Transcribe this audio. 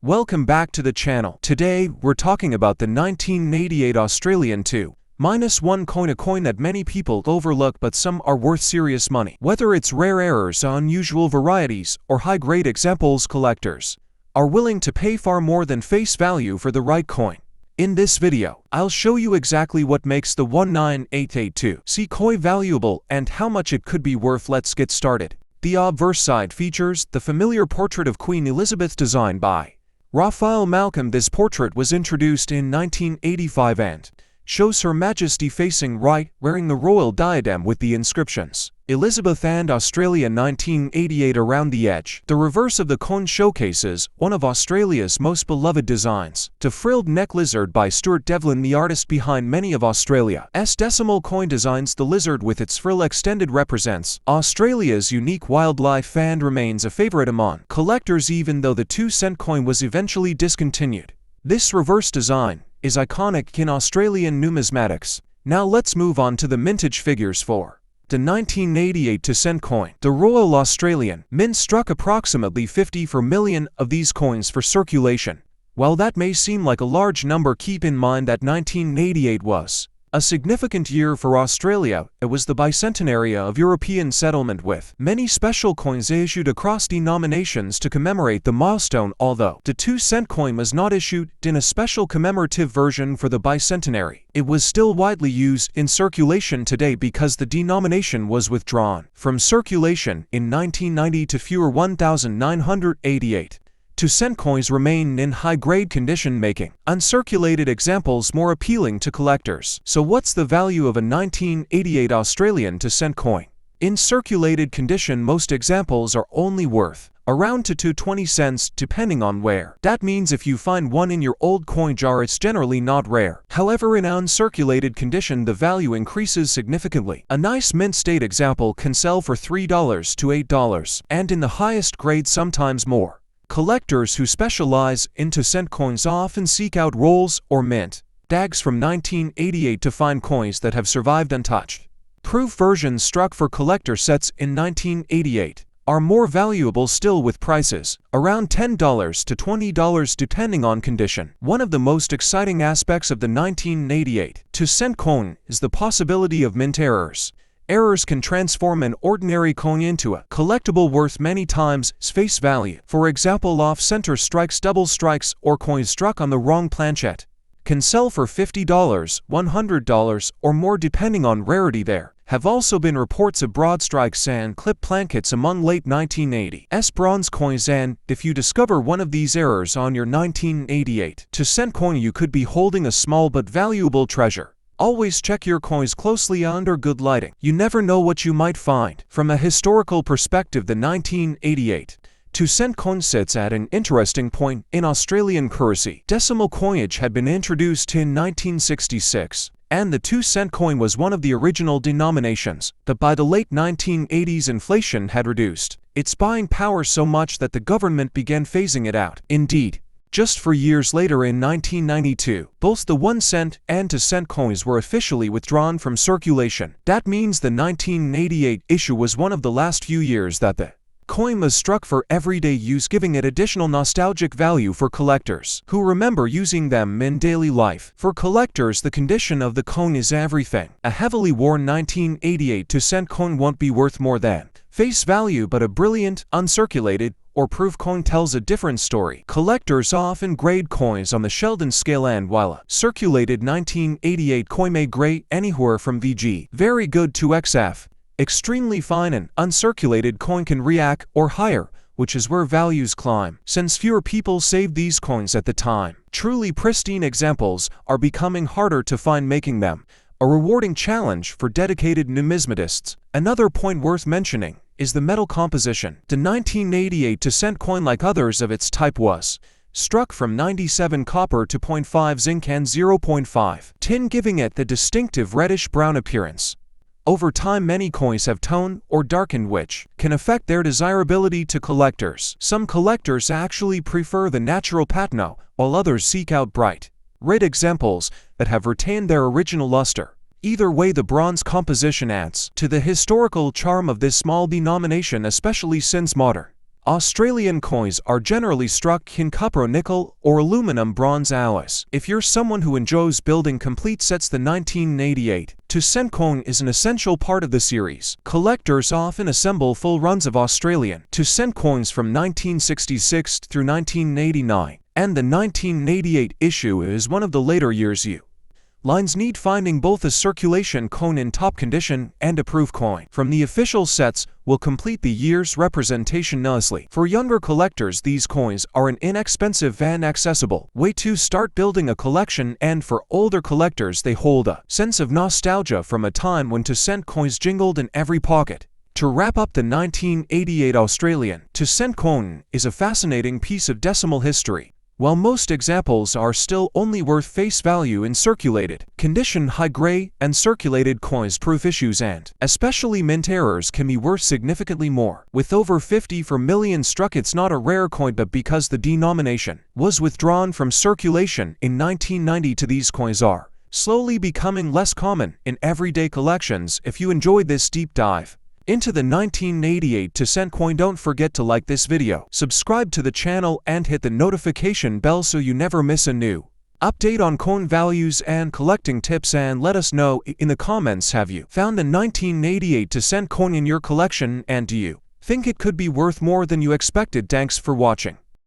Welcome back to the channel. Today, we're talking about the 1988 Australian 2-1 coin, a coin that many people overlook but some are worth serious money. Whether it's rare errors, unusual varieties, or high-grade examples, collectors are willing to pay far more than face value for the right coin. In this video, I'll show you exactly what makes the 19882 coin valuable and how much it could be worth. Let's get started. The obverse side features the familiar portrait of Queen Elizabeth designed by Raphael Malcolm. This portrait was introduced in 1985 and shows Her Majesty facing right, wearing the royal diadem with the inscriptions Elizabeth and Australia 1988 around the edge. The reverse of the coin showcases one of Australia's most beloved designs, the frilled neck lizard by Stuart Devlin, the artist behind many of Australia's decimal coin designs. The lizard with its frill extended represents Australia's unique wildlife and remains a favorite among collectors even though the 2-cent coin was eventually discontinued. This reverse design is iconic in Australian numismatics. Now let's move on to the mintage figures for the 1988 2-cent coin. The Royal Australian Mint struck approximately 54 million of these coins for circulation. While that may seem like a large number, keep in mind that 1988 was a significant year for Australia. It was the bicentenary of European settlement, with many special coins issued across denominations to commemorate the milestone. Although the 2-cent coin was not issued in a special commemorative version for the bicentenary, it was still widely used in circulation today because the denomination was withdrawn from circulation in 1990 to fewer 1,988. 2-cent coins remain in high-grade condition, making uncirculated examples more appealing to collectors. So what's the value of a 1988 Australian 2-cent coin? In circulated condition, most examples are only worth around to 20 cents depending on where. That means if you find one in your old coin jar, it's generally not rare. However, in uncirculated condition, the value increases significantly. A nice mint state example can sell for $3 to $8, and in the highest grade sometimes more. Collectors who specialize in 2-cent coins often seek out rolls or mint dags from 1988 to find coins that have survived untouched. Proof versions struck for collector sets in 1988 are more valuable still, with prices around $10 to $20 depending on condition. One of the most exciting aspects of the 1988 2-cent coin is the possibility of mint errors. Errors can transform an ordinary coin into a collectible worth many times its face value. For example, off-center strikes, double strikes, or coins struck on the wrong planchet can sell for $50, $100, or more depending on rarity. There have also been reports of broad strikes and clip plankets among late 1980s bronze coins, and if you discover one of these errors on your 1988 2-cent coin, you could be holding a small but valuable treasure. Always check your coins closely under good lighting. You never know what you might find. From a historical perspective, the 1988 2-cent coin sits at an interesting point in Australian currency. Decimal coinage had been introduced in 1966, and the 2-cent coin was one of the original denominations. But by the late 1980s, inflation had reduced its buying power so much that the government began phasing it out. Indeed, just 4 years later, in 1992, both the 1-cent and 2-cent coins were officially withdrawn from circulation. That means the 1988 issue was one of the last few years that the coin was struck for everyday use, giving it additional nostalgic value for collectors who remember using them in daily life. For collectors, the condition of the coin is everything. A heavily worn 1988 2-cent coin won't be worth more than face value, but a brilliant, uncirculated, or proof coin tells a different story. Collectors often grade coins on the Sheldon scale, and while a circulated 1988 coin may grade anywhere from VG very good to XF extremely fine, an uncirculated coin can react or higher, which is where values climb. Since fewer people saved these coins at the time, truly pristine examples are becoming harder to find, making them a rewarding challenge for dedicated numismatists. Another point worth mentioning is the metal composition. The 1988 2-cent coin, like others of its type, was struck from 97 copper to 0.5 zinc and 0.5 tin, giving it the distinctive reddish-brown appearance. Over time, many coins have toned or darkened, which can affect their desirability to collectors. Some collectors actually prefer the natural patina, while others seek out bright red examples that have retained their original luster. Either way, the bronze composition adds to the historical charm of this small denomination, especially since modern Australian coins are generally struck in copper nickel or aluminum bronze alloys. If you're someone who enjoys building complete sets, the 1988 2-cent coin is an essential part of the series. Collectors often assemble full runs of Australian 2-cent coins from 1966 through 1989, and the 1988 issue is one of the later years. Lines need finding both a circulation coin in top condition and a proof coin from the official sets will complete the year's representation nicely. For younger collectors, these coins are an inexpensive and accessible way to start building a collection, and for older collectors, they hold a sense of nostalgia from a time when 2-cent coins jingled in every pocket. To wrap up, the 1988 Australian 2-cent coin is a fascinating piece of decimal history. While most examples are still only worth face value in circulated condition, high-grade and circulated coins, proof issues, and especially mint errors can be worth significantly more. With over 54 million struck, it's not a rare coin, but because the denomination was withdrawn from circulation in 1990, these coins are slowly becoming less common in everyday collections. If you enjoyed this deep dive into the 1988 2-cent coin, don't forget to like this video, subscribe to the channel, and hit the notification bell so you never miss a new update on coin values and collecting tips. And let us know in the comments, have you found a 1988 2-cent coin in your collection, and do you think it could be worth more than you expected? Thanks for watching.